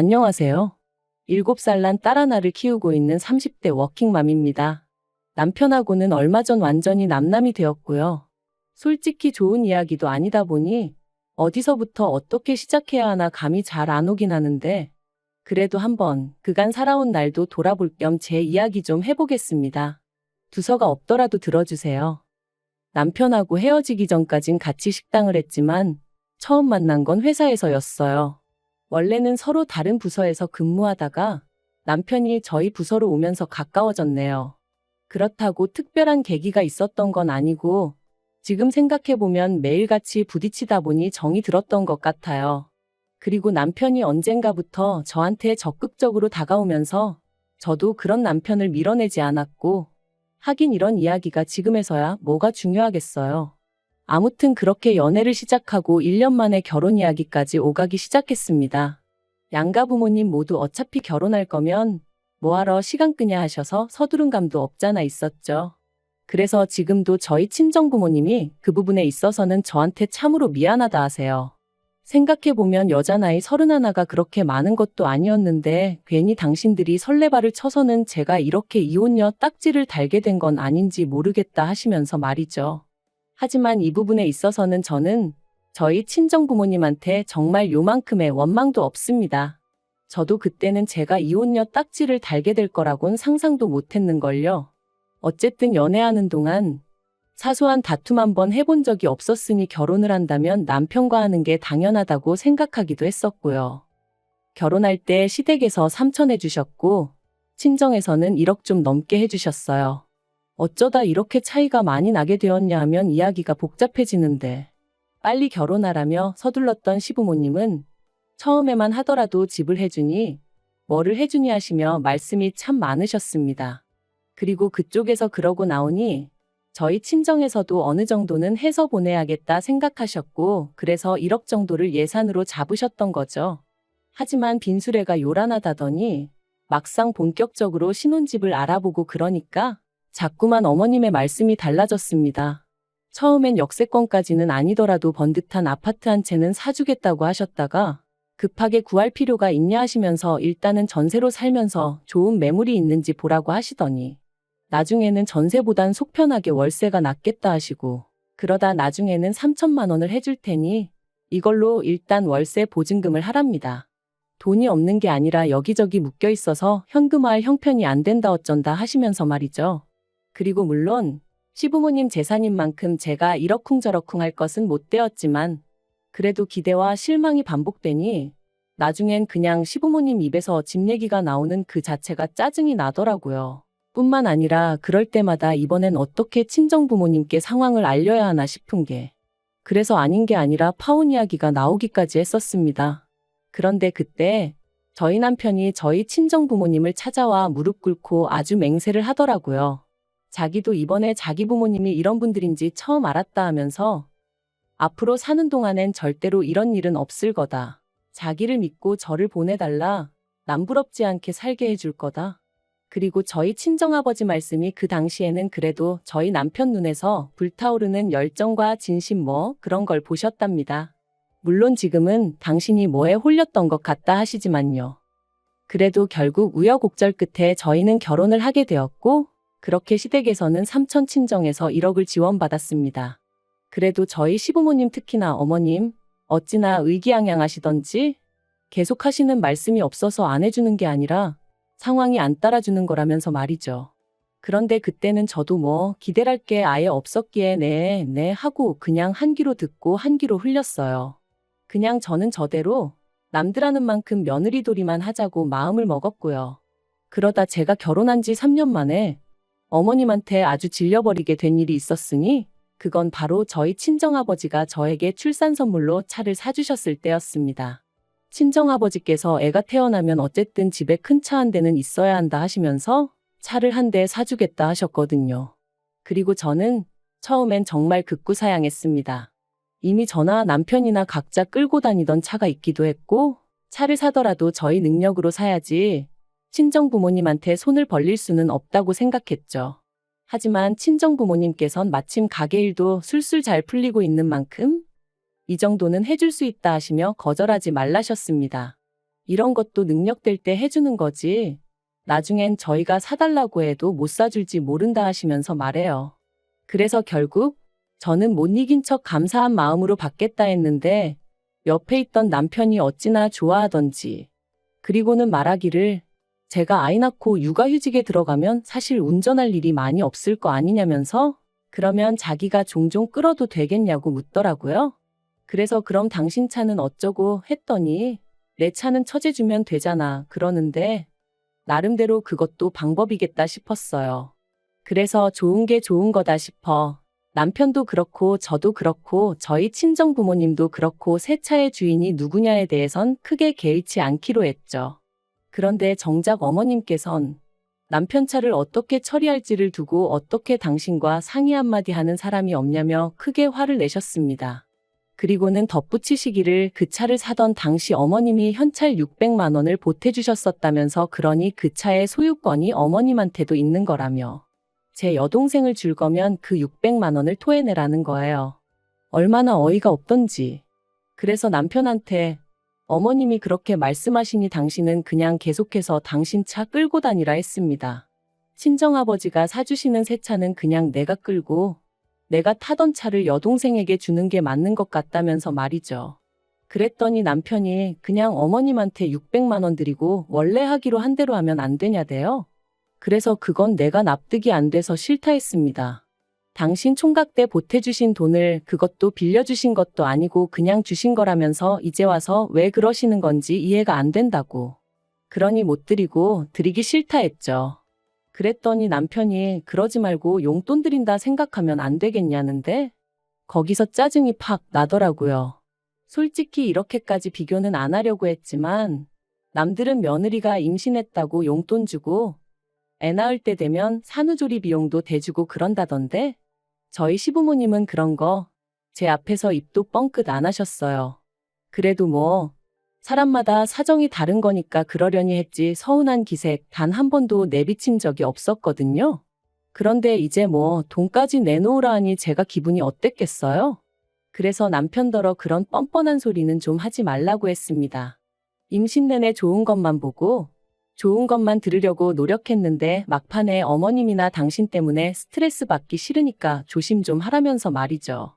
안녕하세요. 7살 난 딸 하나를 키우고 있는 30대 워킹맘입니다. 남편하고는 얼마 전 완전히 남남이 되었고요. 솔직히 좋은 이야기도 아니다 보니 어디서부터 어떻게 시작해야 하나 감이 잘 안 오긴 하는데 그래도 한번 그간 살아온 날도 돌아볼 겸 제 이야기 좀 해보겠습니다. 두서가 없더라도 들어주세요. 남편하고 헤어지기 전까진 같이 식당을 했지만 처음 만난 건 회사에서였어요. 원래는 서로 다른 부서에서 근무하다가 남편이 저희 부서로 오면서 가까워졌네요. 그렇다고 특별한 계기가 있었던 건 아니고 지금 생각해보면 매일같이 부딪히다 보니 정이 들었던 것 같아요. 그리고 남편이 언젠가부터 저한테 적극적으로 다가오면서 저도 그런 남편을 밀어내지 않았고 하긴 이런 이야기가 지금에서야 뭐가 중요하겠어요. 아무튼 그렇게 연애를 시작하고 1년 만에 결혼 이야기까지 오가기 시작했습니다. 양가 부모님 모두 어차피 결혼할 거면 뭐하러 시간 끄냐 하셔서 서두른 감도 없잖아 있었죠. 그래서 지금도 저희 친정 부모님이 그 부분에 있어서는 저한테 참으로 미안하다 하세요. 생각해보면 여자 나이 31가 그렇게 많은 것도 아니었는데 괜히 당신들이 설레발을 쳐서는 제가 이렇게 이혼녀 딱지를 달게 된 건 아닌지 모르겠다 하시면서 말이죠. 하지만 이 부분에 있어서는 저는 저희 친정 부모님한테 정말 요만큼의 원망도 없습니다. 저도 그때는 제가 이혼녀 딱지를 달게 될 거라곤 상상도 못했는걸요. 어쨌든 연애하는 동안 사소한 다툼 한번 해본 적이 없었으니 결혼을 한다면 남편과 하는 게 당연하다고 생각하기도 했었고요. 결혼할 때 시댁에서 3천 해주셨고 친정에서는 1억 좀 넘게 해주셨어요. 어쩌다 이렇게 차이가 많이 나게 되었냐 하면 이야기가 복잡해지는데 빨리 결혼하라며 서둘렀던 시부모님은 처음에만 하더라도 집을 해주니 뭐를 해주니 하시며 말씀이 참 많으셨습니다. 그리고 그쪽에서 그러고 나오니 저희 친정에서도 어느 정도는 해서 보내야겠다 생각하셨고 그래서 1억 정도를 예산으로 잡으셨던 거죠. 하지만 빈수레가 요란하다더니 막상 본격적으로 신혼집을 알아보고 그러니까 자꾸만 어머님의 말씀이 달라졌습니다. 처음엔 역세권까지는 아니더라도 번듯한 아파트 한 채는 사주겠다고 하셨다가 급하게 구할 필요가 있냐 하시면서 일단은 전세로 살면서 좋은 매물이 있는지 보라고 하시더니 나중에는 전세보단 속 편하게 월세가 낫겠다 하시고 그러다 나중에는 3천만 원을 해줄 테니 이걸로 일단 월세 보증금을 하랍니다. 돈이 없는 게 아니라 여기저기 묶여 있어서 현금화할 형편이 안 된다 어쩐다 하시면서 말이죠. 그리고 물론 시부모님 재산인 만큼 제가 이러쿵저러쿵 할 것은 못 되었지만 그래도 기대와 실망이 반복되니 나중엔 그냥 시부모님 입에서 집 얘기가 나오는 그 자체가 짜증이 나더라고요. 뿐만 아니라 그럴 때마다 이번엔 어떻게 친정부모님께 상황을 알려야 하나 싶은 게 그래서 아닌 게 아니라 파혼 이야기가 나오기까지 했었습니다. 그런데 그때 저희 남편이 저희 친정부모님을 찾아와 무릎 꿇고 아주 맹세를 하더라고요. 자기도 이번에 자기 부모님이 이런 분들인지 처음 알았다 하면서 앞으로 사는 동안엔 절대로 이런 일은 없을 거다. 자기를 믿고 저를 보내달라. 남부럽지 않게 살게 해줄 거다. 그리고 저희 친정아버지 말씀이 그 당시에는 그래도 저희 남편 눈에서 불타오르는 열정과 진심 뭐 그런 걸 보셨답니다. 물론 지금은 당신이 뭐에 홀렸던 것 같다 하시지만요. 그래도 결국 우여곡절 끝에 저희는 결혼을 하게 되었고 그렇게 시댁에서는 삼천 친정에서 1억을 지원받았습니다. 그래도 저희 시부모님 특히나 어머님 어찌나 의기양양하시던지 계속 하시는 말씀이 없어서 안 해주는 게 아니라 상황이 안 따라주는 거라면서 말이죠. 그런데 그때는 저도 뭐 기대랄 게 아예 없었기에 네 하고 그냥 한 귀로 듣고 한 귀로 흘렸어요. 그냥 저는 저대로 남들 하는 만큼 며느리돌이만 하자고 마음을 먹었고요. 그러다 제가 결혼한 지 3년 만에 어머님한테 아주 질려버리게 된 일이 있었으니 그건 바로 저희 친정아버지가 저에게 출산 선물로 차를 사주셨을 때였습니다. 친정아버지께서 애가 태어나면 어쨌든 집에 큰 차 한 대는 있어야 한다 하시면서 차를 한 대 사주겠다 하셨거든요. 그리고 저는 처음엔 정말 극구사양했습니다. 이미 저나 남편이나 각자 끌고 다니던 차가 있기도 했고 차를 사더라도 저희 능력으로 사야지 친정 부모님한테 손을 벌릴 수는 없다고 생각했죠. 하지만 친정 부모님께선 마침 가게 일도 술술 잘 풀리고 있는 만큼 이 정도는 해줄 수 있다 하시며 거절하지 말라셨습니다. 이런 것도 능력될 때 해주는 거지. 나중엔 저희가 사달라고 해도 못 사줄지 모른다 하시면서 말해요. 그래서 결국 저는 못 이긴 척 감사한 마음으로 받겠다 했는데 옆에 있던 남편이 어찌나 좋아하던지. 그리고는 말하기를 제가 아이 낳고 육아휴직에 들어가면 사실 운전할 일이 많이 없을 거 아니냐면서 그러면 자기가 종종 끌어도 되겠냐고 묻더라고요. 그래서 그럼 당신 차는 어쩌고 했더니 내 차는 처제주면 되잖아 그러는데 나름대로 그것도 방법이겠다 싶었어요. 그래서 좋은 게 좋은 거다 싶어. 남편도 그렇고 저도 그렇고 저희 친정 부모님도 그렇고 새 차의 주인이 누구냐에 대해선 크게 개의치 않기로 했죠. 그런데 정작 어머님께선 남편 차를 어떻게 처리할지를 두고 어떻게 당신과 상의 한마디 하는 사람이 없냐며 크게 화를 내셨습니다. 그리고는 덧붙이시기를 그 차를 사던 당시 어머님이 현찰 600만 원을 보태주셨었다면서 그러니 그 차의 소유권이 어머님한테도 있는 거라며 제 여동생을 줄 거면 그 600만 원을 토해내라는 거예요. 얼마나 어이가 없던지. 그래서 남편한테 어머님이 그렇게 말씀하시니 당신은 그냥 계속해서 당신 차 끌고 다니라 했습니다. 친정아버지가 사주시는 새 차는 그냥 내가 끌고 내가 타던 차를 여동생에게 주는 게 맞는 것 같다면서 말이죠. 그랬더니 남편이 그냥 어머님한테 600만 원 드리고 원래 하기로 한 대로 하면 안 되냐대요. 그래서 그건 내가 납득이 안 돼서 싫다 했습니다. 당신 총각 때 보태주신 돈을 그것도 빌려주신 것도 아니고 그냥 주신 거라면서 이제 와서 왜 그러시는 건지 이해가 안 된다고. 그러니 못 드리고 드리기 싫다 했죠. 그랬더니 남편이 그러지 말고 용돈 드린다 생각하면 안 되겠냐는데 거기서 짜증이 팍 나더라고요. 솔직히 이렇게까지 비교는 안 하려고 했지만 남들은 며느리가 임신했다고 용돈 주고 애 낳을 때 되면 산후조리 비용도 대주고 그런다던데 저희 시부모님은 그런 거 제 앞에서 입도 뻥끗 안 하셨어요. 그래도 뭐 사람마다 사정이 다른 거니까 그러려니 했지 서운한 기색 단 한 번도 내비친 적이 없었거든요. 그런데 이제 뭐 돈까지 내놓으라 하니 제가 기분이 어땠겠어요? 그래서 남편더러 그런 뻔뻔한 소리는 좀 하지 말라고 했습니다. 임신 내내 좋은 것만 보고 좋은 것만 들으려고 노력했는데 막판에 어머님이나 당신 때문에 스트레스 받기 싫으니까 조심 좀 하라면서 말이죠.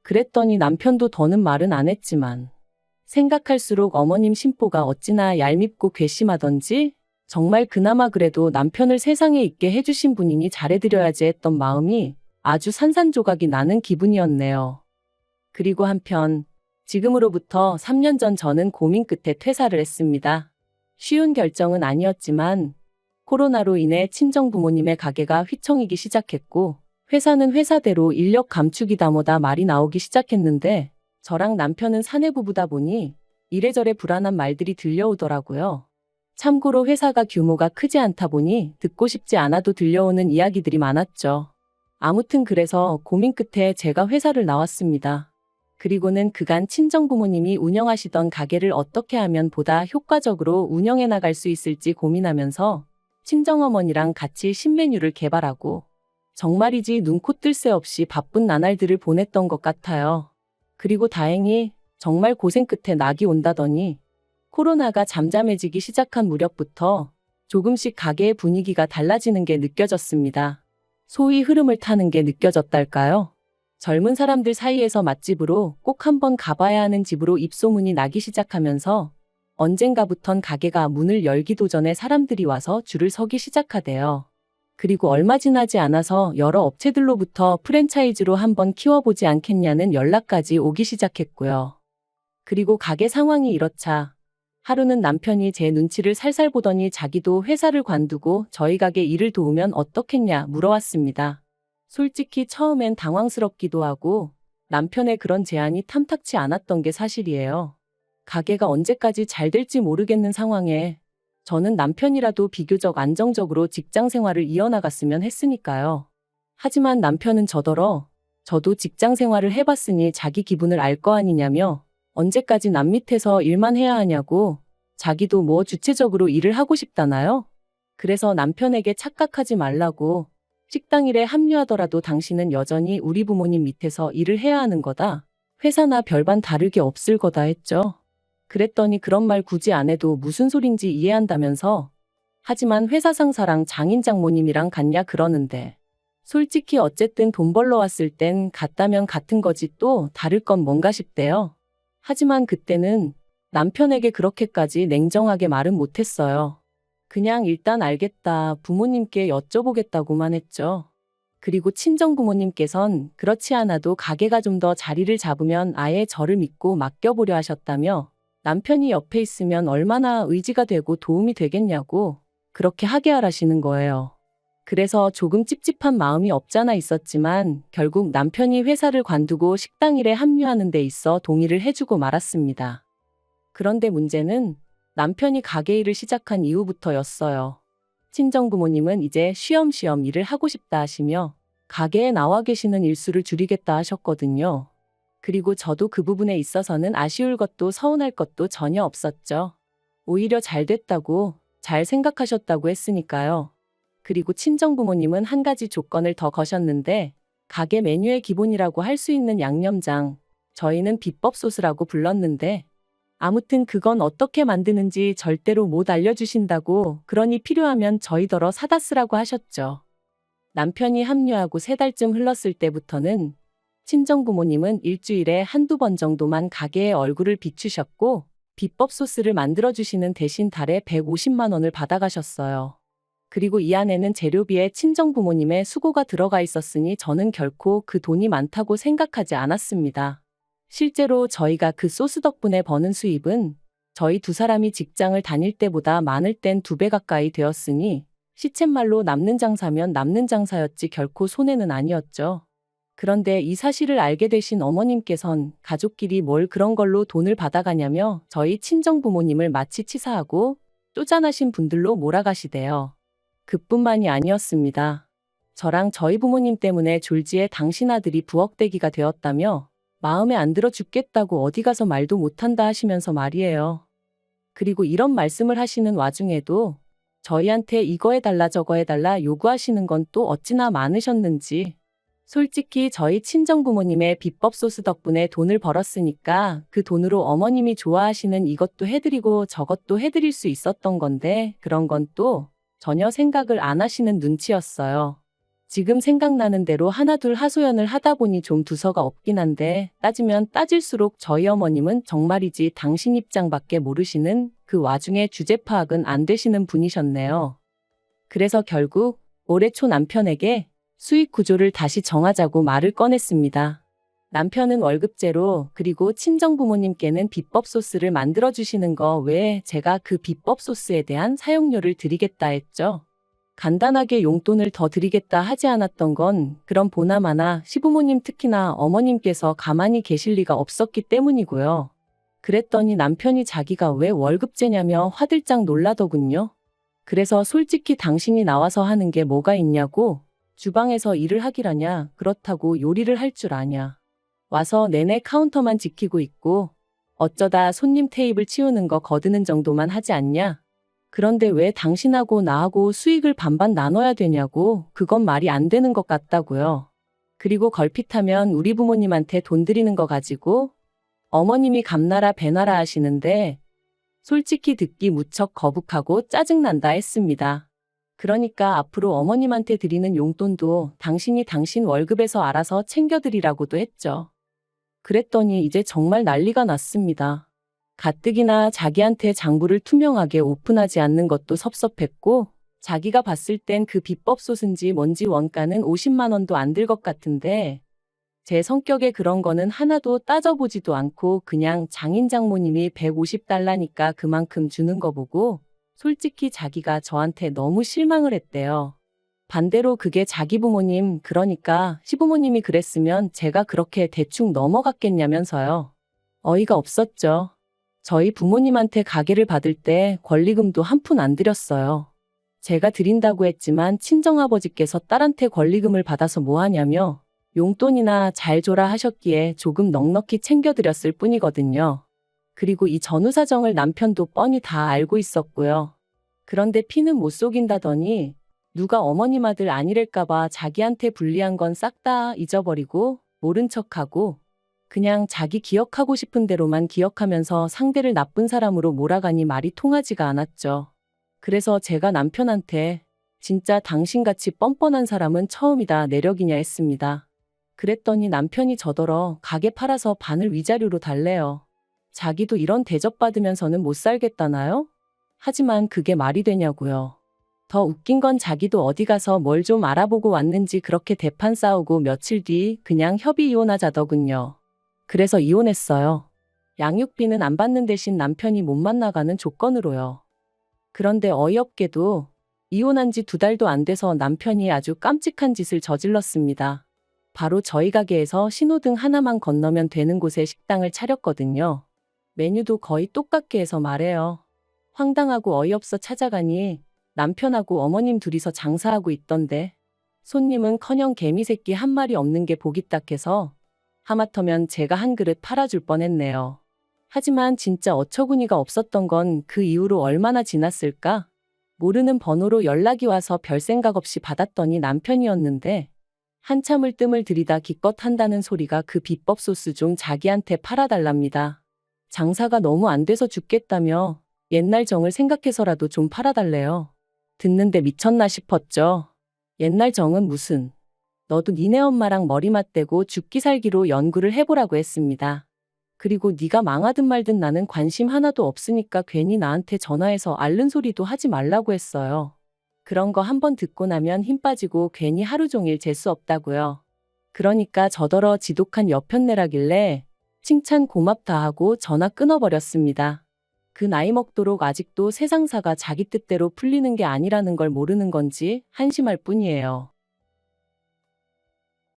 그랬더니 남편도 더는 말은 안 했지만 생각할수록 어머님 심보가 어찌나 얄밉고 괘씸하던지 정말 그나마 그래도 남편을 세상에 있게 해주신 분이니 잘해드려야지 했던 마음이 아주 산산조각이 나는 기분이었네요. 그리고 한편 지금으로부터 3년 전 저는 고민 끝에 퇴사를 했습니다. 쉬운 결정은 아니었지만 코로나로 인해 친정 부모님의 가게가 휘청이기 시작했고 회사는 회사대로 인력 감축이다 뭐다 말이 나오기 시작했는데 저랑 남편은 사내부부다 보니 이래저래 불안한 말들이 들려오더라고요. 참고로 회사가 규모가 크지 않다 보니 듣고 싶지 않아도 들려오는 이야기들이 많았죠. 아무튼 그래서 고민 끝에 제가 회사를 나왔습니다. 그리고는 그간 친정부모님이 운영하시던 가게를 어떻게 하면 보다 효과적으로 운영해 나갈 수 있을지 고민하면서 친정어머니랑 같이 신메뉴를 개발하고 정말이지 눈코 뜰 새 없이 바쁜 나날들을 보냈던 것 같아요. 그리고 다행히 정말 고생 끝에 낙이 온다더니 코로나가 잠잠해지기 시작한 무렵부터 조금씩 가게의 분위기가 달라지는 게 느껴졌습니다. 소위 흐름을 타는 게 느껴졌달까요? 젊은 사람들 사이에서 맛집으로 꼭 한번 가봐야 하는 집으로 입소문이 나기 시작하면서 언젠가부턴 가게가 문을 열기도 전에 사람들이 와서 줄을 서기 시작하대요. 그리고 얼마 지나지 않아서 여러 업체들로부터 프랜차이즈로 한번 키워보지 않겠냐는 연락까지 오기 시작했고요. 그리고 가게 상황이 이렇자 하루는 남편이 제 눈치를 살살 보더니 자기도 회사를 관두고 저희 가게 일을 도우면 어떻겠냐 물어왔습니다. 솔직히 처음엔 당황스럽기도 하고 남편의 그런 제안이 탐탁치 않았던 게 사실이에요. 가게가 언제까지 잘 될지 모르겠는 상황에 저는 남편이라도 비교적 안정적으로 직장 생활을 이어나갔으면 했으니까요. 하지만 남편은 저더러 저도 직장 생활을 해봤으니 자기 기분을 알 거 아니냐며 언제까지 남 밑에서 일만 해야 하냐고 자기도 뭐 주체적으로 일을 하고 싶다나요? 그래서 남편에게 착각하지 말라고 식당 일에 합류하더라도 당신은 여전히 우리 부모님 밑에서 일을 해야 하는 거다. 회사나 별반 다를 게 없을 거다 했죠. 그랬더니 그런 말 굳이 안 해도 무슨 소린지 이해한다면서. 하지만 회사 상사랑 장인 장모님이랑 같냐 그러는데. 솔직히 어쨌든 돈 벌러 왔을 땐 같다면 같은 거지 또 다를 건 뭔가 싶대요. 하지만 그때는 남편에게 그렇게까지 냉정하게 말은 못했어요. 그냥 일단 알겠다, 부모님께 여쭤보겠다고만 했죠. 그리고 친정부모님께선 그렇지 않아도 가게가 좀 더 자리를 잡으면 아예 저를 믿고 맡겨보려 하셨다며 남편이 옆에 있으면 얼마나 의지가 되고 도움이 되겠냐고 그렇게 하게 하라시는 거예요. 그래서 조금 찝찝한 마음이 없잖아 있었지만 결국 남편이 회사를 관두고 식당 일에 합류하는 데 있어 동의를 해주고 말았습니다. 그런데 문제는 남편이 가게 일을 시작한 이후부터였어요. 친정부모님은 이제 쉬엄쉬엄 일을 하고 싶다 하시며 가게에 나와 계시는 일수를 줄이겠다 하셨거든요. 그리고 저도 그 부분에 있어서는 아쉬울 것도 서운할 것도 전혀 없었죠. 오히려 잘 됐다고, 잘 생각하셨다고 했으니까요. 그리고 친정부모님은 한 가지 조건을 더 거셨는데 가게 메뉴의 기본이라고 할 수 있는 양념장, 저희는 비법 소스라고 불렀는데 아무튼 그건 어떻게 만드는지 절대로 못 알려주신다고, 그러니 필요하면 저희더러 사다 쓰라고 하셨죠. 남편이 합류하고 3달쯤 흘렀을 때부터는 친정부모님은 일주일에 한두 번 정도만 가게에 얼굴을 비추셨고 비법 소스를 만들어주시는 대신 달에 150만 원을 받아가셨어요. 그리고 이 안에는 재료비에 친정부모님의 수고가 들어가 있었으니 저는 결코 그 돈이 많다고 생각하지 않았습니다. 실제로 저희가 그 소스 덕분에 버는 수입은 저희 두 사람이 직장을 다닐 때보다 많을 땐 2배 가까이 되었으니 시쳇말로 남는 장사면 남는 장사였지 결코 손해는 아니었죠. 그런데 이 사실을 알게 되신 어머님께선 가족끼리 뭘 그런 걸로 돈을 받아가냐며 저희 친정부모님을 마치 치사하고 쪼잔하신 분들로 몰아가시대요. 그뿐만이 아니었습니다. 저랑 저희 부모님 때문에 졸지에 당신 아들이 부엌대기가 되었다며 마음에 안 들어 죽겠다고 어디 가서 말도 못한다 하시면서 말이에요. 그리고 이런 말씀을 하시는 와중에도 저희한테 이거 해달라 저거 해달라 요구하시는 건 또 어찌나 많으셨는지. 솔직히 저희 친정부모님의 비법 소스 덕분에 돈을 벌었으니까 그 돈으로 어머님이 좋아하시는 이것도 해드리고 저것도 해드릴 수 있었던 건데 그런 건 또 전혀 생각을 안 하시는 눈치였어요. 지금 생각나는 대로 하나둘 하소연을 하다 보니 좀 두서가 없긴 한데 따지면 따질수록 저희 어머님은 정말이지 당신 입장밖에 모르시는, 그 와중에 주제 파악은 안 되시는 분이셨네요. 그래서 결국 올해 초 남편에게 수익 구조를 다시 정하자고 말을 꺼냈습니다. 남편은 월급제로, 그리고 친정부모님께는 비법 소스를 만들어주시는 거 외에 제가 그 비법 소스에 대한 사용료를 드리겠다 했죠. 간단하게 용돈을 더 드리겠다 하지 않았던 건 그런 보나마나 시부모님 특히나 어머님께서 가만히 계실 리가 없었기 때문이고요. 그랬더니 남편이 자기가 왜 월급제냐며 화들짝 놀라더군요. 그래서 솔직히 당신이 나와서 하는 게 뭐가 있냐고, 주방에서 일을 하기라냐, 그렇다고 요리를 할 줄 아냐. 와서 내내 카운터만 지키고 있고 어쩌다 손님 테이블 치우는 거 거드는 정도만 하지 않냐. 그런데 왜 당신하고 나하고 수익을 반반 나눠야 되냐고, 그건 말이 안 되는 것 같다고요. 그리고 걸핏하면 우리 부모님한테 돈 드리는 거 가지고 어머님이 감나라 배나라 하시는데 솔직히 듣기 무척 거북하고 짜증난다 했습니다. 그러니까 앞으로 어머님한테 드리는 용돈도 당신이 당신 월급에서 알아서 챙겨드리라고도 했죠. 그랬더니 이제 정말 난리가 났습니다. 가뜩이나 자기한테 장부를 투명하게 오픈하지 않는 것도 섭섭했고 자기가 봤을 땐 그 비법 소스인지 뭔지 원가는 50만 원도 안 들 것 같은데 제 성격에 그런 거는 하나도 따져보지도 않고 그냥 장인 장모님이 150달러니까 그만큼 주는 거 보고 솔직히 자기가 저한테 너무 실망을 했대요. 반대로 그게 자기 부모님, 그러니까 시부모님이 그랬으면 제가 그렇게 대충 넘어갔겠냐면서요. 어이가 없었죠. 저희 부모님한테 가게를 받을 때 권리금도 한 푼 안 드렸어요. 제가 드린다고 했지만 친정아버지께서 딸한테 권리금을 받아서 뭐하냐며 용돈이나 잘 줘라 하셨기에 조금 넉넉히 챙겨드렸을 뿐이거든요. 그리고 이 전후 사정을 남편도 뻔히 다 알고 있었고요. 그런데 피는 못 속인다더니 누가 어머님 아들 아니랄까봐 자기한테 불리한 건 싹 다 잊어버리고 모른 척하고 그냥 자기 기억하고 싶은 대로만 기억하면서 상대를 나쁜 사람으로 몰아가니 말이 통하지가 않았죠. 그래서 제가 남편한테 진짜 당신같이 뻔뻔한 사람은 처음이다 내력이냐 했습니다. 그랬더니 남편이 저더러 가게 팔아서 반을 위자료로 달래요. 자기도 이런 대접받으면서는 못 살겠다나요? 하지만 그게 말이 되냐고요. 더 웃긴 건 자기도 어디 가서 뭘 좀 알아보고 왔는지 그렇게 대판 싸우고 며칠 뒤 그냥 협의 이혼하자더군요. 그래서 이혼했어요. 양육비는 안 받는 대신 남편이 못 만나가는 조건으로요. 그런데 어이없게도 이혼한 지 2달도 안 돼서 남편이 아주 깜찍한 짓을 저질렀습니다. 바로 저희 가게에서 신호등 하나만 건너면 되는 곳에 식당을 차렸거든요. 메뉴도 거의 똑같게 해서 말해요. 황당하고 어이없어 찾아가니 남편하고 어머님 둘이서 장사하고 있던데 손님은커녕 개미새끼 한 마리 없는 게 보기 딱해서 하마터면 제가 한 그릇 팔아줄 뻔했네요. 하지만 진짜 어처구니가 없었던 건 그 이후로 얼마나 지났을까? 모르는 번호로 연락이 와서 별 생각 없이 받았더니 남편이었는데 한참을 뜸을 들이다 기껏 한다는 소리가 그 비법 소스 좀 자기한테 팔아달랍니다. 장사가 너무 안 돼서 죽겠다며 옛날 정을 생각해서라도 좀 팔아달래요. 듣는데 미쳤나 싶었죠. 옛날 정은 무슨. 너도 니네 엄마랑 머리 맞대고 죽기 살기로 연구를 해보라고 했습니다. 그리고 네가 망하든 말든 나는 관심 하나도 없으니까 괜히 나한테 전화해서 앓는 소리도 하지 말라고 했어요. 그런 거 한번 듣고 나면 힘 빠지고 괜히 하루 종일 재수 없다고요. 그러니까 저더러 지독한 여편내라길래 칭찬 고맙다 하고 전화 끊어버렸습니다. 그 나이 먹도록 아직도 세상사가 자기 뜻대로 풀리는 게 아니라는 걸 모르는 건지 한심할 뿐이에요.